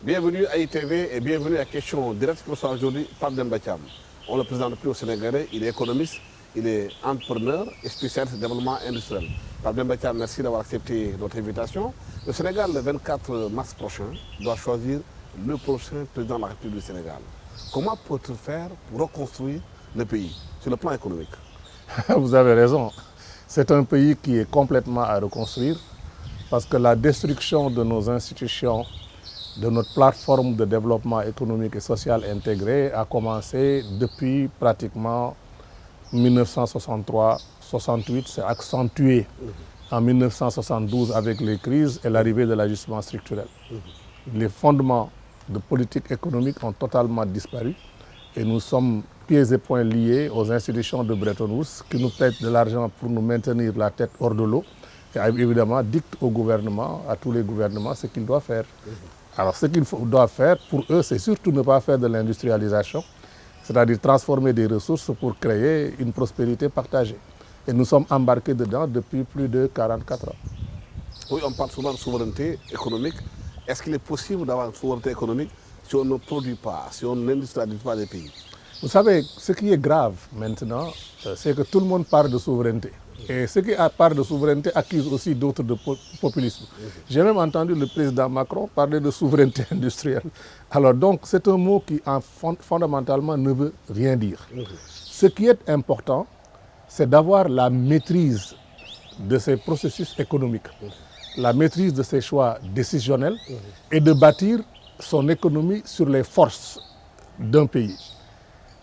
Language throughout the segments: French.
Bienvenue à ITV et bienvenue à Question Directe qui reçoit aujourd'hui Pape Demba Thiam. On le présente plus au Sénégalais, il est économiste, il est entrepreneur et spécialiste de développement industriel. Pape Demba Thiam, merci d'avoir accepté notre invitation. Le Sénégal, le 24 mars prochain, doit choisir le prochain président de la République du Sénégal. Comment peut-il faire pour reconstruire le pays sur le plan économique? Vous avez raison. C'est un pays qui est complètement à reconstruire parce que la destruction de nos institutions, de notre plateforme de développement économique et social intégré a commencé depuis pratiquement 1963-68, c'est accentué en 1972 avec les crises et l'arrivée de l'ajustement structurel. Les fondements de politique économique ont totalement disparu et nous sommes pieds et poings liés aux institutions de Bretton Woods qui nous prêtent de l'argent pour nous maintenir la tête hors de l'eau et évidemment dictent au gouvernement, à tous les gouvernements, ce qu'ils doivent faire. Alors ce qu'ils doivent faire pour eux, c'est surtout ne pas faire de l'industrialisation, c'est-à-dire transformer des ressources pour créer une prospérité partagée. Et nous sommes embarqués dedans depuis plus de 44 ans. Oui, on parle souvent de souveraineté économique. Est-ce qu'il est possible d'avoir une souveraineté économique si on ne produit pas, si on n'industrialise pas les pays? Vous savez, ce qui est grave maintenant, c'est que tout le monde parle de souveraineté. Et ceux qui parlent de souveraineté accusent aussi d'autres de populisme. J'ai même entendu le président Macron parler de souveraineté industrielle. Alors donc, c'est un mot qui fondamentalement ne veut rien dire. Ce qui est important, c'est d'avoir la maîtrise de ces processus économiques, la maîtrise de ses choix décisionnels et de bâtir son économie sur les forces d'un pays.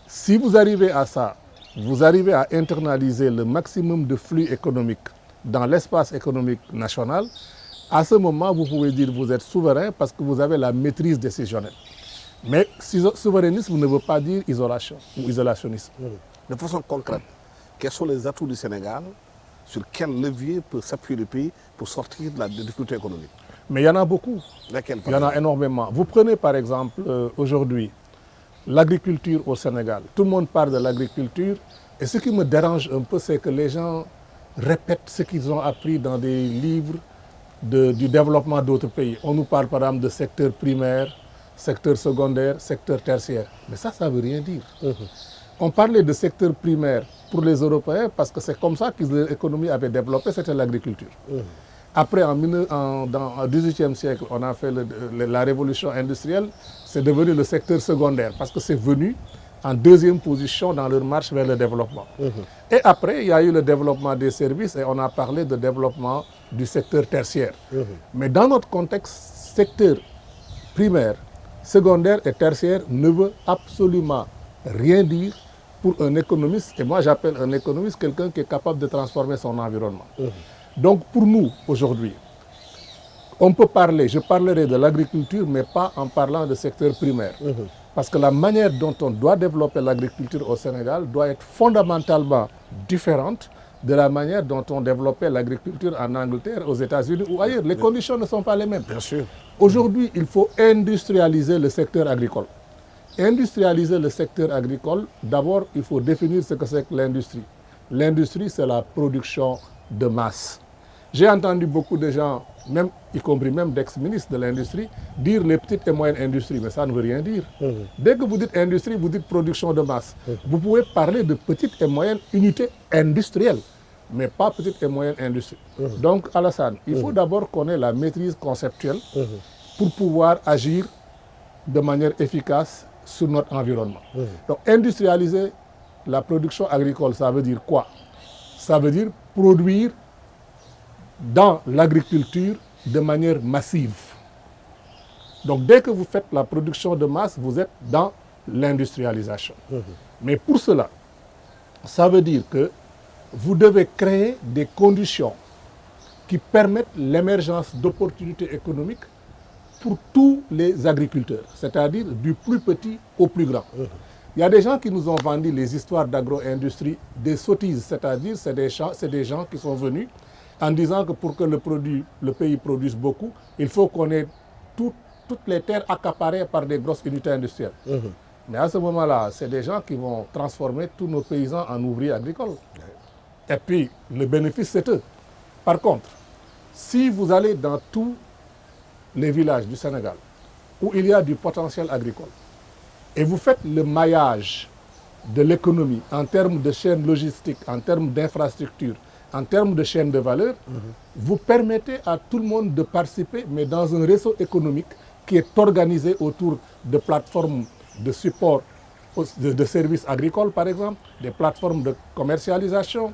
Si vous arrivez à ça, vous arrivez à internaliser le maximum de flux économiques dans l'espace économique national, à ce moment, vous pouvez dire que vous êtes souverain parce que vous avez la maîtrise décisionnelle. Mais souverainisme ne veut pas dire isolation ou isolationnisme. De façon concrète, quels sont les atouts du Sénégal? Sur quel levier peut s'appuyer le pays pour sortir de la difficulté économique? Mais il y en a beaucoup. Lesquels, il y en a énormément. Vous prenez par exemple aujourd'hui l'agriculture au Sénégal. Tout le monde parle de l'agriculture et ce qui me dérange un peu, c'est que les gens répètent ce qu'ils ont appris dans des livres du développement d'autres pays. On nous parle par exemple de secteur primaire, secteur secondaire, secteur tertiaire. Mais ça ne veut rien dire. On parlait de secteur primaire pour les Européens parce que c'est comme ça que l'économie avait développé, c'était l'agriculture. Après, dans le XVIIIe siècle, on a fait la révolution industrielle, c'est devenu le secteur secondaire parce que c'est venu en deuxième position dans leur marche vers le développement. Et après, il y a eu le développement des services et on a parlé de développement du secteur tertiaire. Mais dans notre contexte, secteur primaire, secondaire et tertiaire ne veut absolument rien dire pour un économiste. Et moi, j'appelle un économiste quelqu'un qui est capable de transformer son environnement. Donc pour nous, aujourd'hui, on peut parler, je parlerai de l'agriculture, mais pas en parlant de secteur primaire. Parce que la manière dont on doit développer l'agriculture au Sénégal doit être fondamentalement différente de la manière dont on développait l'agriculture en Angleterre, aux États-Unis ou ailleurs. Les conditions ne sont pas les mêmes. Bien sûr. Aujourd'hui, il faut industrialiser le secteur agricole. Industrialiser le secteur agricole, d'abord, il faut définir ce que c'est que l'industrie. L'industrie, c'est la production de masse. J'ai entendu beaucoup de gens, même, y compris même d'ex-ministres de l'industrie, dire les petites et moyennes industries, mais ça ne veut rien dire. Dès que vous dites industrie, vous dites production de masse. Vous pouvez parler de petites et moyennes unités industrielles, mais pas petites et moyennes industries. Donc, Alassane, il faut d'abord qu'on ait la maîtrise conceptuelle pour pouvoir agir de manière efficace sur notre environnement. Donc, industrialiser la production agricole, ça veut dire quoi? Ça veut dire produire dans l'agriculture de manière massive. Donc dès que vous faites la production de masse, vous êtes dans l'industrialisation. Mais pour cela, ça veut dire que vous devez créer des conditions qui permettent l'émergence d'opportunités économiques pour tous les agriculteurs, c'est-à-dire du plus petit au plus grand. Il y a des gens qui nous ont vendu les histoires d'agro-industrie des sottises, c'est-à-dire c'est des gens qui sont venus en disant que pour que le pays produise beaucoup, il faut qu'on ait toutes les terres accaparées par des grosses unités industrielles. Mais à ce moment-là, c'est des gens qui vont transformer tous nos paysans en ouvriers agricoles. Et puis, le bénéfice, c'est eux. Par contre, si vous allez dans tous les villages du Sénégal où il y a du potentiel agricole et vous faites le maillage de l'économie en termes de chaîne logistique, en termes d'infrastructure, en termes de chaîne de valeur, vous permettez à tout le monde de participer, mais dans un réseau économique qui est organisé autour de plateformes de support de services agricoles, par exemple, des plateformes de commercialisation,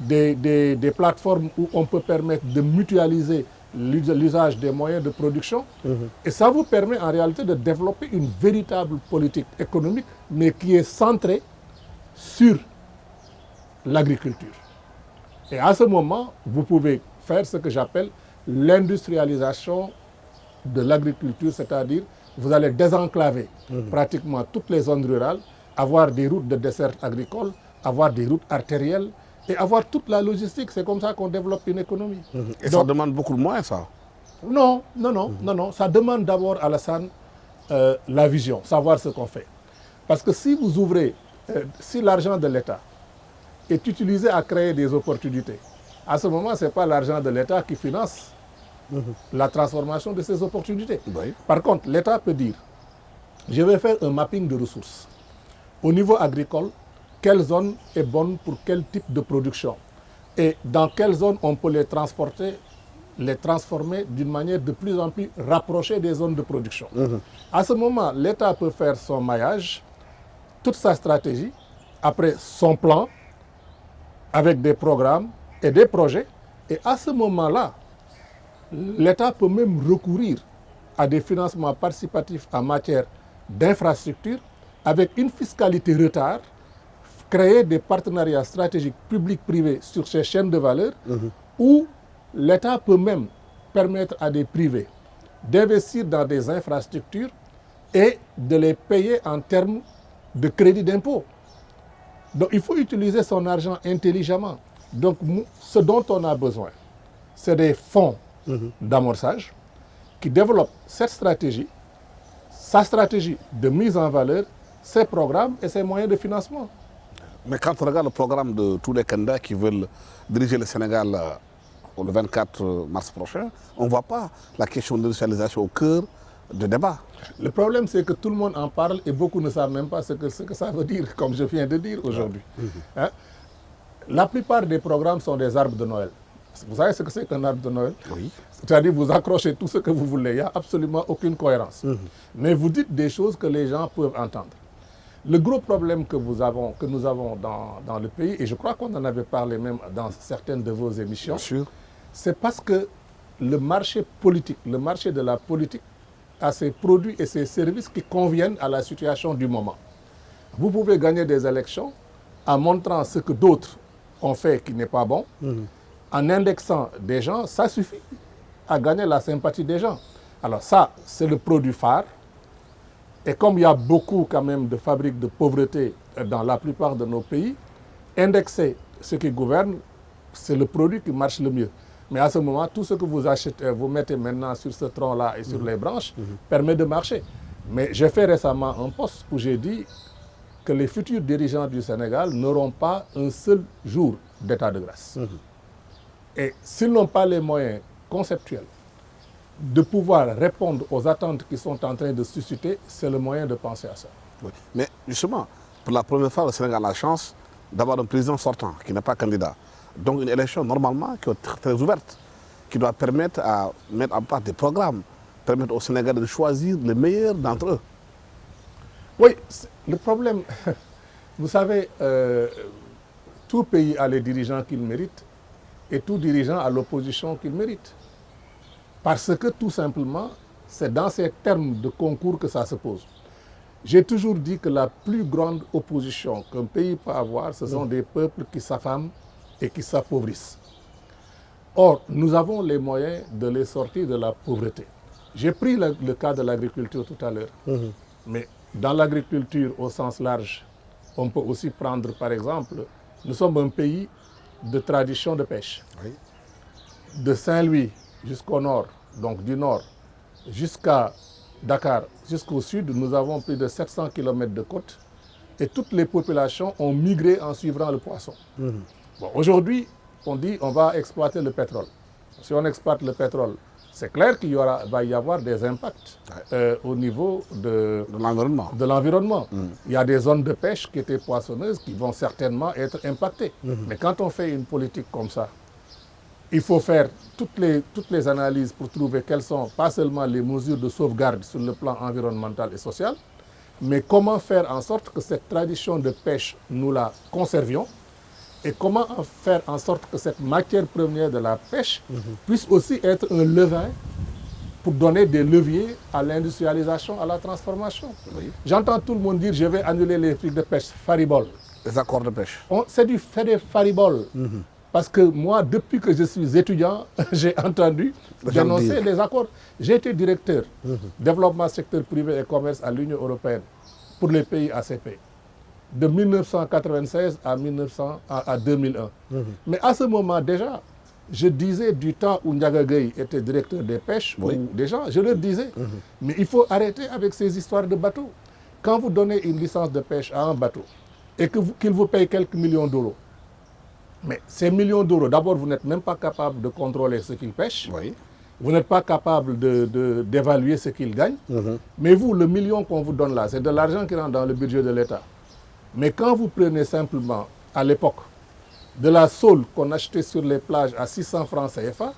des plateformes où on peut permettre de mutualiser l'usage des moyens de production. Et ça vous permet en réalité de développer une véritable politique économique, mais qui est centrée sur l'agriculture. Et à ce moment, vous pouvez faire ce que j'appelle l'industrialisation de l'agriculture, c'est-à-dire vous allez désenclaver pratiquement toutes les zones rurales, avoir des routes de dessert agricole, avoir des routes artérielles et avoir toute la logistique. C'est comme ça qu'on développe une économie. Et ça demande beaucoup de moyens, ça? Non. Ça demande d'abord, Alassane, la vision, savoir ce qu'on fait. Parce que si vous ouvrez, si l'argent de l'État est utilisé à créer des opportunités, à ce moment, ce n'est pas l'argent de l'État qui finance la transformation de ces opportunités. Oui. Par contre, l'État peut dire, je vais faire un mapping de ressources. Au niveau agricole, quelle zone est bonne pour quel type de production? Et dans quelle zone on peut les transformer d'une manière de plus en plus rapprochée des zones de production. À ce moment, l'État peut faire son maillage, toute sa stratégie, après son plan, avec des programmes et des projets. Et à ce moment-là, l'État peut même recourir à des financements participatifs en matière d'infrastructure avec une fiscalité retard, créer des partenariats stratégiques publics-privés sur ces chaînes de valeur où l'État peut même permettre à des privés d'investir dans des infrastructures et de les payer en termes de crédit d'impôt. Donc il faut utiliser son argent intelligemment. Donc ce dont on a besoin, c'est des fonds d'amorçage qui développent cette stratégie, sa stratégie de mise en valeur, ses programmes et ses moyens de financement. Mais quand on regarde le programme de tous les candidats qui veulent diriger le Sénégal le 24 mars prochain, on ne voit pas la question de l'industrialisation au cœur du débat. Le problème, c'est que tout le monde en parle et beaucoup ne savent même pas ce que ça veut dire, comme je viens de dire aujourd'hui. Hein? La plupart des programmes sont des arbres de Noël. Vous savez ce que c'est qu'un arbre de Noël? Oui. C'est-à-dire vous accrochez tout ce que vous voulez, il n'y a absolument aucune cohérence. Mais vous dites des choses que les gens peuvent entendre. Le gros problème que nous avons dans le pays, et je crois qu'on en avait parlé même dans certaines de vos émissions, c'est parce que le marché politique, le marché de la politique a ses produits et ses services qui conviennent à la situation du moment. Vous pouvez gagner des élections en montrant ce que d'autres ont fait qui n'est pas bon, en indexant des gens, ça suffit à gagner la sympathie des gens. Alors ça, c'est le produit phare. Et comme il y a beaucoup quand même de fabriques de pauvreté dans la plupart de nos pays, indexer ce qui gouverne, c'est le produit qui marche le mieux. Mais à ce moment, tout ce que vous achetez, vous mettez maintenant sur ce tronc-là et sur les branches, permet de marcher. Mais j'ai fait récemment un post où j'ai dit que les futurs dirigeants du Sénégal n'auront pas un seul jour d'état de grâce. Et s'ils n'ont pas les moyens conceptuels de pouvoir répondre aux attentes qui sont en train de susciter, c'est le moyen de penser à ça. Oui. Mais justement, pour la première fois, le Sénégal a la chance d'avoir un président sortant qui n'est pas candidat. Donc une élection normalement qui est très ouverte, qui doit permettre à mettre en place des programmes, permettre aux Sénégalais de choisir les meilleurs d'entre eux. Oui, le problème, vous savez, tout pays a les dirigeants qu'il mérite et tout dirigeant a l'opposition qu'il mérite. Parce que tout simplement, c'est dans ces termes de concours que ça se pose. J'ai toujours dit que la plus grande opposition qu'un pays peut avoir, ce sont des peuples qui s'affament et qui s'appauvrissent. Or, nous avons les moyens de les sortir de la pauvreté. J'ai pris le cas de l'agriculture tout à l'heure. Mais dans l'agriculture au sens large, on peut aussi prendre par exemple, nous sommes un pays de tradition de pêche. Oui. De Saint-Louis jusqu'au nord, donc du nord jusqu'à Dakar, jusqu'au sud, nous avons plus de 700 km de côte et toutes les populations ont migré en suivant le poisson. Bon, aujourd'hui, on dit on va exploiter le pétrole. Si on exploite le pétrole, c'est clair qu'il va y avoir des impacts au niveau de l'environnement. Il y a des zones de pêche qui étaient poissonneuses qui vont certainement être impactées. Mais quand on fait une politique comme ça, il faut faire toutes les analyses pour trouver quelles sont pas seulement les mesures de sauvegarde sur le plan environnemental et social, mais comment faire en sorte que cette tradition de pêche, nous la conservions et comment faire en sorte que cette matière première de la pêche puisse aussi être un levain pour donner des leviers à l'industrialisation, à la transformation. Oui. J'entends tout le monde dire je vais annuler les trucs de pêche, faribole. Les accords de pêche. C'est des fariboles. Parce que moi, depuis que je suis étudiant, j'ai entendu dénoncer les accords. J'ai été directeur développement secteur privé et commerce à l'Union européenne pour les pays ACP. De 1996 à 2001. Mais à ce moment déjà, je disais du temps où Ndiaga Gueye était directeur des pêches, Oui. ou des gens, je leur disais, mais il faut arrêter avec ces histoires de bateaux. Quand vous donnez une licence de pêche à un bateau et qu'il vous paye quelques millions d'euros, mais ces millions d'euros, d'abord, vous n'êtes même pas capable de contrôler ce qu'il pêche. Oui. Vous n'êtes pas capable d'évaluer ce qu'il gagne. Mais vous, le million qu'on vous donne là, c'est de l'argent qui rentre dans le budget de l'État. Mais quand vous prenez simplement, à l'époque, de la sole qu'on achetait sur les plages à 600 francs CFA,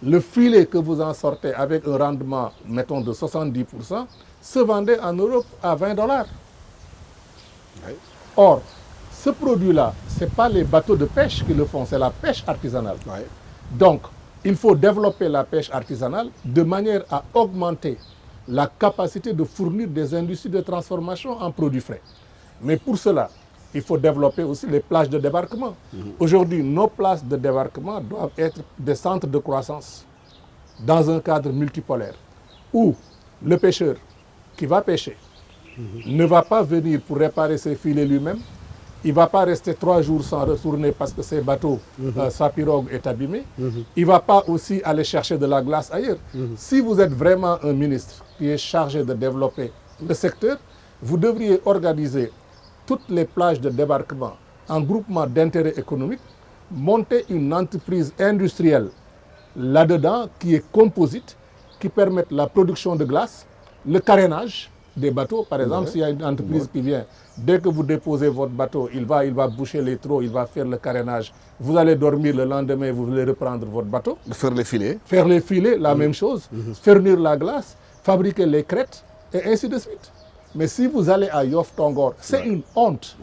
le filet que vous en sortez avec un rendement, mettons, de 70%, se vendait en Europe à 20 $. Oui. Or, ce produit-là, ce n'est pas les bateaux de pêche qui le font, c'est la pêche artisanale. Oui. Donc, il faut développer la pêche artisanale de manière à augmenter la capacité de fournir des industries de transformation en produits frais. Mais pour cela, il faut développer aussi les plages de débarquement. Aujourd'hui, nos places de débarquement doivent être des centres de croissance dans un cadre multipolaire où le pêcheur qui va pêcher ne va pas venir pour réparer ses filets lui-même. Il ne va pas rester 3 jours sans retourner parce que ses bateaux, sa pirogue est abîmée. Il ne va pas aussi aller chercher de la glace ailleurs. Si vous êtes vraiment un ministre qui est chargé de développer le secteur, vous devriez organiser toutes les plages de débarquement en groupement d'intérêt économique, monter une entreprise industrielle là-dedans qui est composite, qui permette la production de glace, le carénage des bateaux. Par exemple, s'il y a une entreprise qui vient, dès que vous déposez votre bateau, il va boucher les trous, il va faire le carénage. Vous allez dormir le lendemain, vous voulez reprendre votre bateau. Faire les filets. Faire les filets, la même chose. Fournir la glace, fabriquer les crêtes, et ainsi de suite. Mais si vous allez à Yoff Tongor, c'est une honte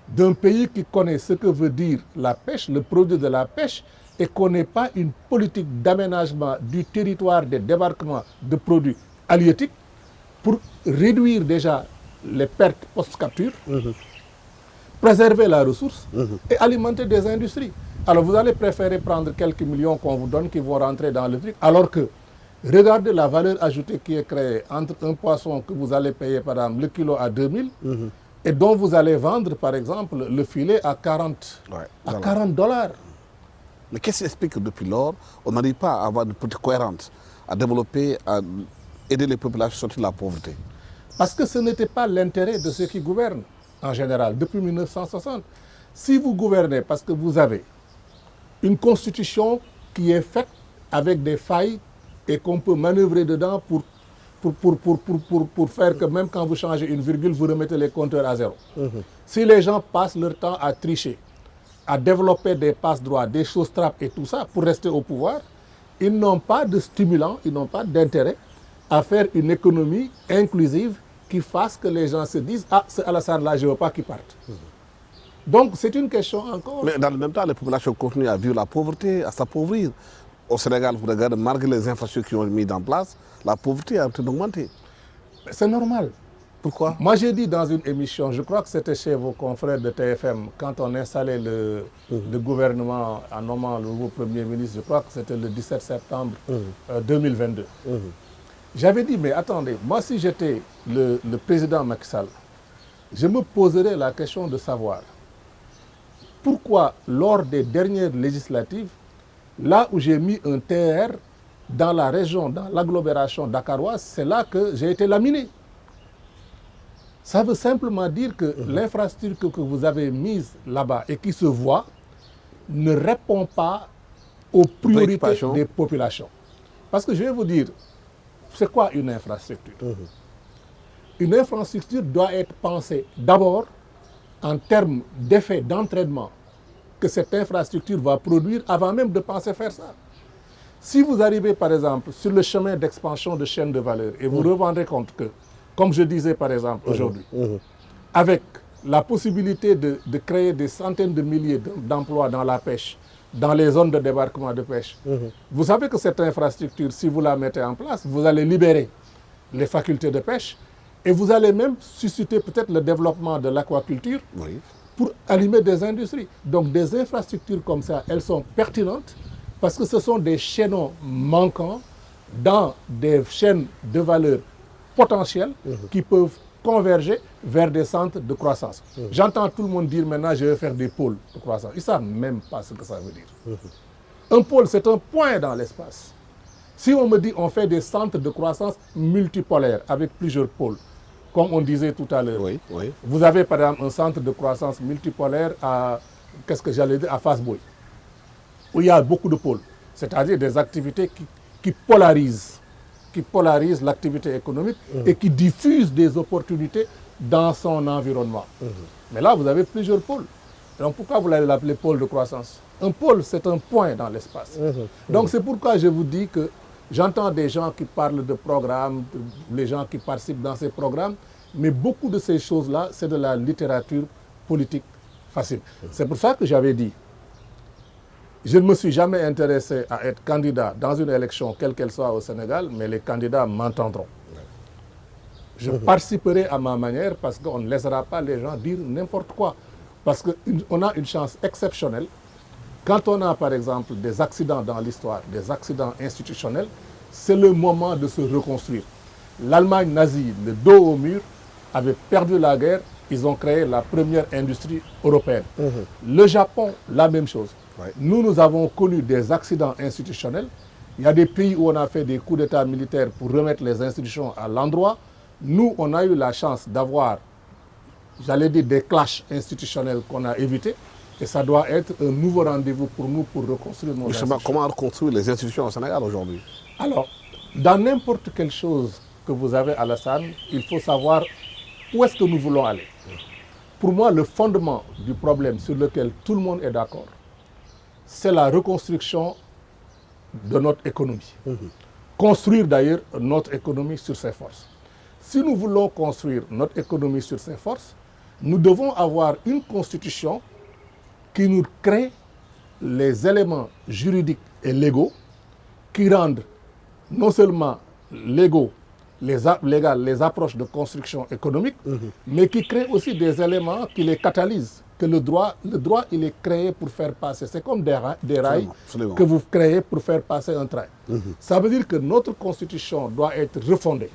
d'un pays qui connaît ce que veut dire la pêche, le produit de la pêche, et qu'on n'ait pas une politique d'aménagement du territoire des débarquements de produits halieutiques pour réduire déjà les pertes post-capture, préserver la ressource et alimenter des industries. Alors vous allez préférer prendre quelques millions qu'on vous donne qui vont rentrer dans le truc, alors que regardez la valeur ajoutée qui est créée entre un poisson que vous allez payer par exemple le kilo à 2000 et dont vous allez vendre par exemple le filet à 40 $. Mais qu'est-ce qui explique que depuis lors, on n'arrive pas à avoir une politique cohérente, à développer, à aider les populations à sortir de la pauvreté? Parce que ce n'était pas l'intérêt de ceux qui gouvernent en général depuis 1960. Si vous gouvernez parce que vous avez une constitution qui est faite avec des failles et qu'on peut manœuvrer dedans pour faire que même quand vous changez une virgule, vous remettez les compteurs à zéro. Si les gens passent leur temps à tricher, à développer des passe-droits, des choses-trappes et tout ça pour rester au pouvoir, ils n'ont pas de stimulant, ils n'ont pas d'intérêt à faire une économie inclusive qui fasse que les gens se disent « Ah, ce Alassane-là, je ne veux pas qu'il parte ». Donc, c'est une question encore. Mais dans le même temps, les populations continuent à vivre la pauvreté, à s'appauvrir. Au Sénégal, vous regardez, malgré les infrastructures qui ont mis en place, la pauvreté a augmenté. C'est normal. Pourquoi? Moi, j'ai dit dans une émission, je crois que c'était chez vos confrères de TFM, quand on installait le gouvernement en nommant le nouveau Premier ministre, je crois que c'était le 17 septembre 2022. J'avais dit, mais attendez, moi si j'étais le président Macky Sall, je me poserais la question de savoir pourquoi lors des dernières législatives, là où j'ai mis un TR dans la région, dans l'agglomération dakaroise, c'est là que j'ai été laminé. Ça veut simplement dire que l'infrastructure que vous avez mise là-bas et qui se voit ne répond pas aux priorités des populations. Parce que je vais vous dire, c'est quoi une infrastructure? Une infrastructure doit être pensée d'abord en termes d'effet d'entraînement que cette infrastructure va produire avant même de penser faire ça. Si vous arrivez par exemple sur le chemin d'expansion de chaînes de valeur et vous vous rendez compte que, comme je disais par exemple aujourd'hui, avec la possibilité de créer des centaines de milliers d'emplois dans la pêche, dans les zones de débarquement de pêche, vous savez que cette infrastructure, si vous la mettez en place, vous allez libérer les facultés de pêche et vous allez même susciter peut-être le développement de l'aquaculture pour allumer des industries. Donc des infrastructures comme ça, elles sont pertinentes parce que ce sont des chaînons manquants dans des chaînes de valeur potentielles qui peuvent converger vers des centres de croissance. J'entends tout le monde dire maintenant je vais faire des pôles de croissance. Ils ne savent même pas ce que ça veut dire. Un pôle, c'est un point dans l'espace. Si on me dit on fait des centres de croissance multipolaires avec plusieurs pôles, comme on disait tout à l'heure, vous avez par exemple un centre de croissance multipolaire à, qu'est-ce que j'allais dire, à Fass-Boye, où il y a beaucoup de pôles, c'est-à-dire des activités qui polarisent l'activité économique et qui diffusent des opportunités dans son environnement. Mais là, vous avez plusieurs pôles. Donc pourquoi vous allez l'appeler pôle de croissance? Un pôle, c'est un point dans l'espace. Donc c'est pourquoi je vous dis que j'entends des gens qui parlent de programmes, les gens qui participent dans ces programmes, mais beaucoup de ces choses-là, c'est de la littérature politique facile. C'est pour ça que j'avais dit, je ne me suis jamais intéressé à être candidat dans une élection, quelle qu'elle soit au Sénégal, mais les candidats m'entendront. Je participerai à ma manière parce qu'on ne laissera pas les gens dire n'importe quoi. Parce qu'on a une chance exceptionnelle. Quand on a par exemple des accidents dans l'histoire, des accidents institutionnels, c'est le moment de se reconstruire. L'Allemagne nazie, le dos au mur, avait perdu la guerre, ils ont créé la première industrie européenne. Le Japon, la même chose. Nous avons connu des accidents institutionnels. Il y a des pays où on a fait des coups d'État militaires pour remettre les institutions à l'endroit. Nous, on a eu la chance d'avoir, j'allais dire, des clashs institutionnels qu'on a évités. Et ça doit être un nouveau rendez-vous pour nous pour reconstruire nos institutions. Comment reconstruire les institutions au Sénégal aujourd'hui? Alors, dans n'importe quelle chose que vous avez à Alassane, il faut savoir où est-ce que nous voulons aller. Pour moi, le fondement du problème sur lequel tout le monde est d'accord, c'est la reconstruction de notre économie. Construire d'ailleurs notre économie sur ses forces. Si nous voulons construire notre économie sur ses forces, nous devons avoir une constitution qui nous crée les éléments juridiques et légaux qui rendent non seulement légaux, les approches de construction économique, mais qui créent aussi des éléments qui les catalysent. Que le droit, il est créé pour faire passer. C'est comme des rails que vous créez pour faire passer un train. Ça veut dire que notre constitution doit être refondée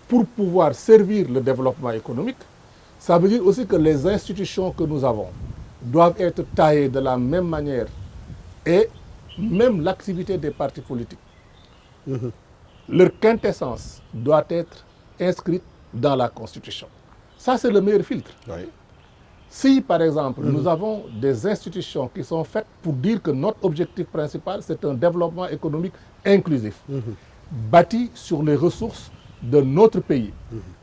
pour pouvoir servir le développement économique. Ça veut dire aussi que les institutions que nous avons doivent être taillées de la même manière et même l'activité des partis politiques. Leur quintessence doit être inscrite dans la Constitution. Ça, c'est le meilleur filtre. Si, par exemple, nous avons des institutions qui sont faites pour dire que notre objectif principal, c'est un développement économique inclusif, bâti sur les ressources de notre pays,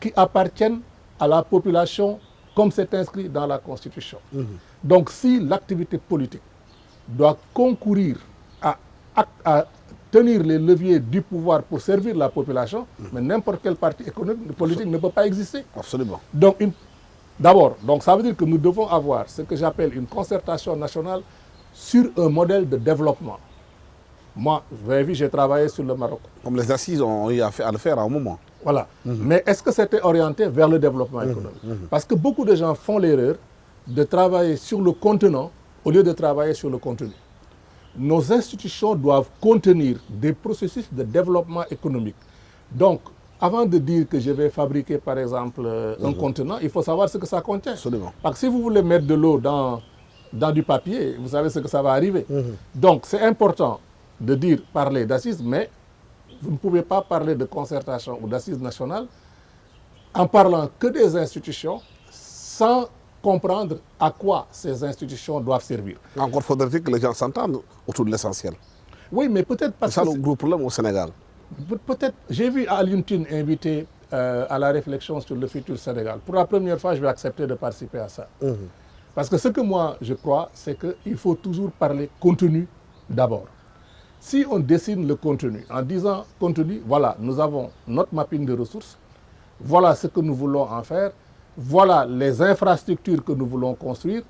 qui appartiennent à la population comme c'est inscrit dans la Constitution. Donc, si l'activité politique doit concourir à tenir les leviers du pouvoir pour servir la population, mais n'importe quel parti politique ne peut pas exister. Absolument. Donc, d'abord, ça veut dire que nous devons avoir ce que j'appelle une concertation nationale sur un modèle de développement. Moi, vous avez vu, j'ai travaillé sur le Maroc. Comme les assises ont eu à le faire à un moment. Voilà. Mais est-ce que c'était orienté vers le développement économique? Parce que beaucoup de gens font l'erreur de travailler sur le contenant au lieu de travailler sur le contenu. Nos institutions doivent contenir des processus de développement économique, Donc, avant de dire que je vais fabriquer, par exemple, un contenant, il faut savoir ce que ça contient. Absolument. Parce que si vous voulez mettre de l'eau dans du papier, vous savez ce que ça va arriver. Donc, c'est important de dire, parler d'assises, mais vous ne pouvez pas parler de concertation ou d'assises nationales en parlant que des institutions sans comprendre à quoi ces institutions doivent servir. Encore faudrait-il que les gens s'entendent autour de l'essentiel. Oui, mais peut-être C'est parce ça que... le gros problème au Sénégal. Peut-être, j'ai vu Alioune Tine invité à la réflexion sur le futur Sénégal. Pour la première fois, je vais accepter de participer à ça. Parce que ce que moi, je crois, c'est qu'il faut toujours parler contenu d'abord. Si on dessine le contenu en disant contenu, voilà, nous avons notre mapping de ressources, voilà ce que nous voulons en faire, voilà les infrastructures que nous voulons construire,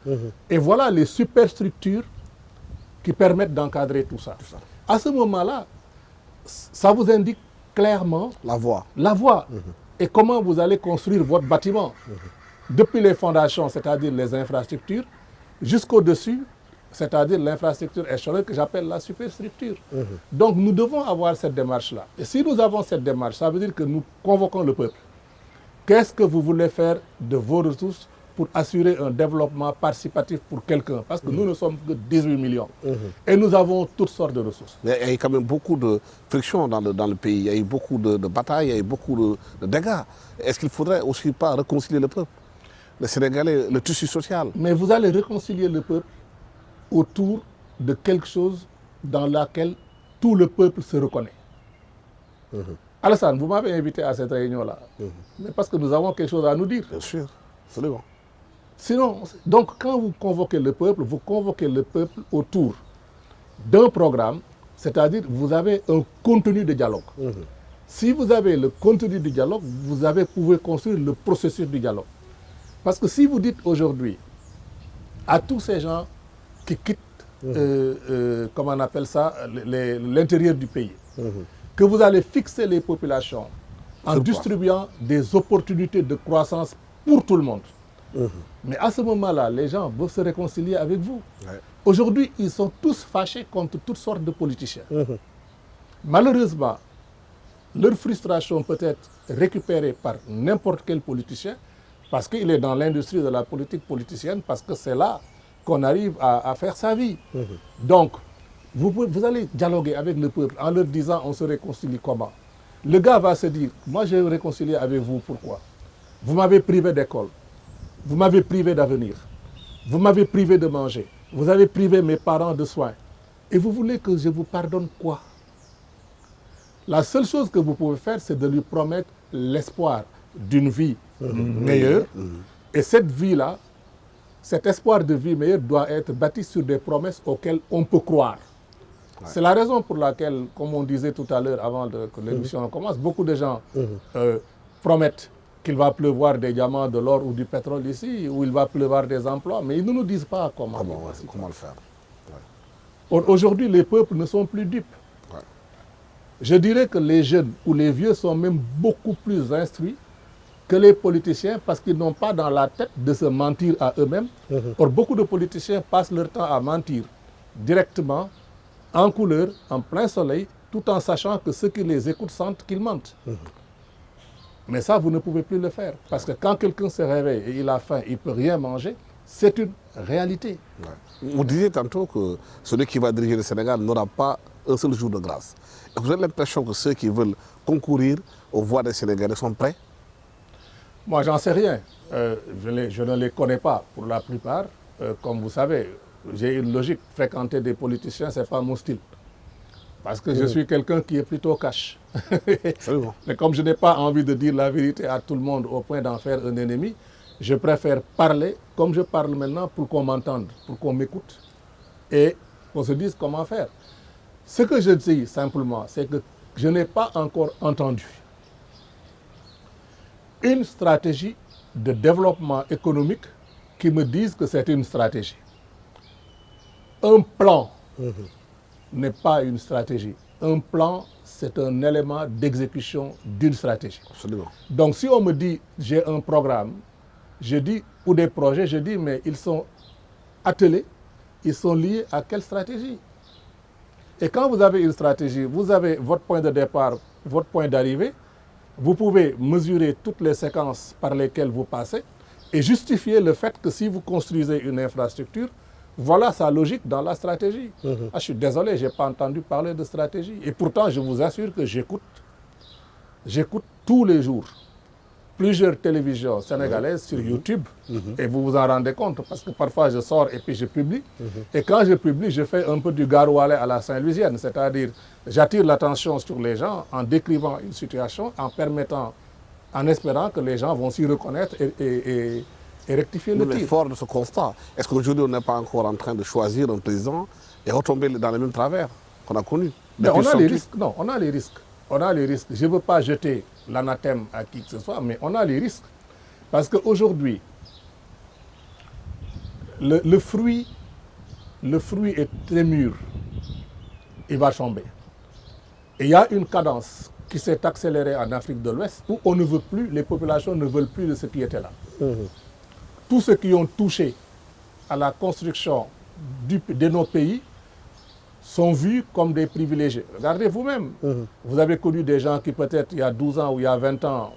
et voilà les superstructures qui permettent d'encadrer tout ça. À ce moment-là, ça vous indique clairement La voie. la voie et comment vous allez construire votre bâtiment. Depuis les fondations, c'est-à-dire les infrastructures, jusqu'au-dessus, c'est-à-dire l'infrastructure échelonnée que j'appelle la superstructure. Donc nous devons avoir cette démarche-là. Et si nous avons cette démarche, ça veut dire que nous convoquons le peuple. Qu'est-ce que vous voulez faire de vos ressources pour assurer un développement participatif pour quelqu'un? Parce que nous ne sommes que 18 millions. Et nous avons toutes sortes de ressources. Il y a eu quand même beaucoup de friction dans le pays. Il y a eu beaucoup de batailles, il y a eu beaucoup de dégâts. Est-ce qu'il ne faudrait aussi pas réconcilier le peuple? Le Sénégalais, le tissu social. Mais vous allez réconcilier le peuple autour de quelque chose dans laquelle tout le peuple se reconnaît. Alassane, vous m'avez invité à cette réunion-là, mais parce que nous avons quelque chose à nous dire. Bien sûr, absolument. Sinon, donc quand vous convoquez le peuple autour d'un programme, c'est-à-dire vous avez un contenu de dialogue. Si vous avez le contenu du dialogue, vous pouvez construire le processus du dialogue. Parce que si vous dites aujourd'hui à tous ces gens qui quittent, comment on appelle ça, l'intérieur du pays, que vous allez fixer les populations en distribuant des opportunités de croissance pour tout le monde. Mais à ce moment-là, les gens veulent se réconcilier avec vous. Ouais. Aujourd'hui, ils sont tous fâchés contre toutes sortes de politiciens. Malheureusement, leur frustration peut être récupérée par n'importe quel politicien parce qu'il est dans l'industrie de la politique politicienne, parce que c'est là qu'on arrive à faire sa vie. Donc, vous allez dialoguer avec le peuple en leur disant on se réconcilie comment. Le gars va se dire, moi je vais me réconcilier avec vous, pourquoi? Vous m'avez privé d'école, vous m'avez privé d'avenir, vous m'avez privé de manger, vous avez privé mes parents de soins. Et vous voulez que je vous pardonne quoi? La seule chose que vous pouvez faire, c'est de lui promettre l'espoir d'une vie meilleure. Et cette vie-là, cet espoir de vie meilleure doit être bâti sur des promesses auxquelles on peut croire. C'est la raison pour laquelle, comme on disait tout à l'heure avant que l'émission commence, beaucoup de gens promettent qu'il va pleuvoir des diamants, de l'or ou du pétrole ici, ou il va pleuvoir des emplois, mais ils ne nous disent pas comment Comment le faire. Aujourd'hui, les peuples ne sont plus dupes. Je dirais que les jeunes ou les vieux sont même beaucoup plus instruits que les politiciens parce qu'ils n'ont pas dans la tête de se mentir à eux-mêmes. Or, beaucoup de politiciens passent leur temps à mentir directement, en couleur, en plein soleil, tout en sachant que ceux qui les écoutent sentent qu'ils mentent. Mais ça, vous ne pouvez plus le faire. Parce que quand quelqu'un se réveille et il a faim, il ne peut rien manger, c'est une réalité. Vous disiez tantôt que celui qui va diriger le Sénégal n'aura pas un seul jour de grâce. Et vous avez l'impression que ceux qui veulent concourir aux voix des Sénégalais sont prêts? Moi, j'en sais rien. Je ne les connais pas pour la plupart. Comme vous savez, j'ai une logique. Fréquenter des politiciens, ce n'est pas mon style. Parce que je suis quelqu'un qui est plutôt cash. Mais comme je n'ai pas envie de dire la vérité à tout le monde au point d'en faire un ennemi, je préfère parler comme je parle maintenant pour qu'on m'entende, pour qu'on m'écoute et qu'on se dise comment faire. Ce que je dis simplement, c'est que je n'ai pas encore entendu une stratégie de développement économique qui me dise que c'est une stratégie. Un plan n'est pas une stratégie. Un plan, c'est un élément d'exécution d'une stratégie. Absolument. Donc si on me dit j'ai un programme, je dis, ou des projets, je dis mais ils sont attelés, ils sont liés à quelle stratégie? Et quand vous avez une stratégie, vous avez votre point de départ, votre point d'arrivée, vous pouvez mesurer toutes les séquences par lesquelles vous passez et justifier le fait que si vous construisez une infrastructure, voilà sa logique dans la stratégie. Je suis désolé, je n'ai pas entendu parler de stratégie. Et pourtant, je vous assure que j'écoute tous les jours plusieurs télévisions sénégalaises sur YouTube et vous vous en rendez compte parce que parfois je sors et puis je publie et quand je publie, je fais un peu du garoualais à la Saint-Louisienne, c'est-à-dire j'attire l'attention sur les gens en décrivant une situation, en espérant que les gens vont s'y reconnaître et rectifier le Mais tir. fort de ce constat, est-ce qu'aujourd'hui on n'est pas encore en train de choisir un président et retomber dans les mêmes travers qu'on a connus? Mais on a les risques. Non, on a les risques. On a les risques. Je ne veux pas jeter l'anathème à qui que ce soit, mais on a les risques. Parce qu'aujourd'hui, le fruit est très mûr. Il va tomber. Et il y a une cadence qui s'est accélérée en Afrique de l'Ouest où on ne veut plus, les populations ne veulent plus de ce qui était là. Tous ceux qui ont touché à la construction de nos pays sont vus comme des privilégiés. Regardez vous-même. Vous avez connu des gens qui peut-être il y a 12 ans ou il y a 20 ans,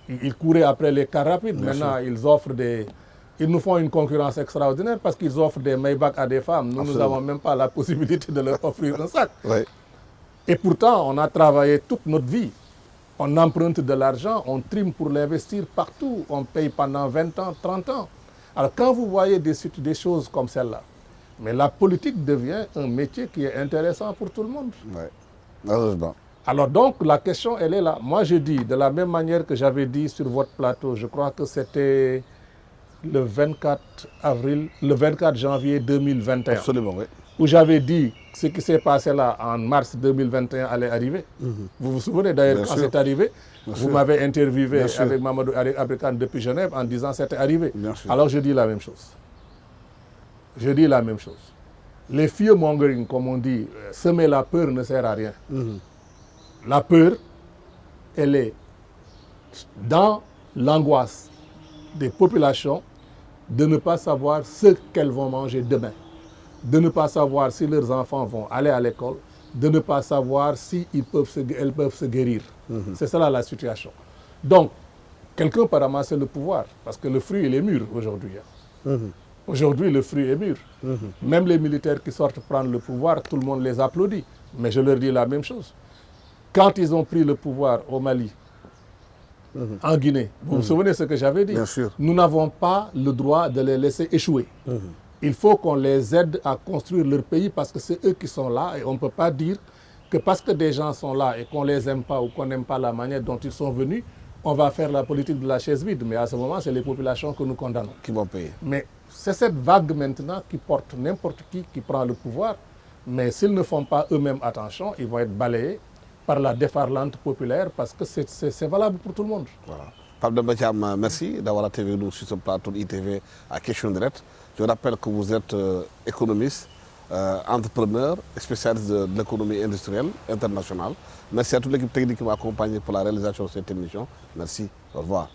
ils couraient après les cars rapides. Maintenant, ils nous font une concurrence extraordinaire parce qu'ils offrent des Maybach à des femmes. Nous n'avons même pas la possibilité de leur offrir un sac. Ouais. Et pourtant, on a travaillé toute notre vie. On emprunte de l'argent, on trime pour l'investir partout. On paye pendant 20 ans, 30 ans. Alors quand vous voyez des choses comme celle-là, mais la politique devient un métier qui est intéressant pour tout le monde. Ouais. Heureusement. Alors donc, la question, elle est là. Moi, je dis, de la même manière que j'avais dit sur votre plateau, je crois que c'était le 24 janvier 2021. Absolument, oui. Où j'avais dit que ce qui s'est passé là en mars 2021 allait arriver. Vous vous souvenez d'ailleurs quand c'est arrivé? Vous m'avez interviewé avec Mamadou Abrikan depuis Genève en disant que c'était arrivé. Alors je dis la même chose. Je dis la même chose. Les fear-mongering, comme on dit, semer la peur ne sert à rien. La peur, elle est dans l'angoisse des populations de ne pas savoir ce qu'elles vont manger demain, de ne pas savoir si leurs enfants vont aller à l'école, de ne pas savoir si elles peuvent se guérir. C'est cela la situation. Donc, quelqu'un peut ramasser le pouvoir, parce que le fruit, il est mûr aujourd'hui. Aujourd'hui, le fruit est mûr. Même les militaires qui sortent prendre le pouvoir, tout le monde les applaudit. Mais je leur dis la même chose. Quand ils ont pris le pouvoir au Mali, en Guinée, vous vous souvenez ce que j'avais dit? Bien sûr. Nous n'avons pas le droit de les laisser échouer. Il faut qu'on les aide à construire leur pays parce que c'est eux qui sont là et on ne peut pas dire que parce que des gens sont là et qu'on ne les aime pas ou qu'on n'aime pas la manière dont ils sont venus, on va faire la politique de la chaise vide. Mais à ce moment, c'est les populations que nous condamnons. Qui vont payer. Mais c'est cette vague maintenant qui porte n'importe qui prend le pouvoir. Mais s'ils ne font pas eux-mêmes attention, ils vont être balayés par la déferlante populaire parce que c'est valable pour tout le monde. Voilà. Pape Demba Thiam, merci d'avoir été avec nous sur ce plateau d'ITV à Question Directe. Je rappelle que vous êtes économiste, entrepreneur, spécialiste de l'économie industrielle internationale. Merci à toute l'équipe technique qui m'a accompagné pour la réalisation de cette émission. Merci, au revoir.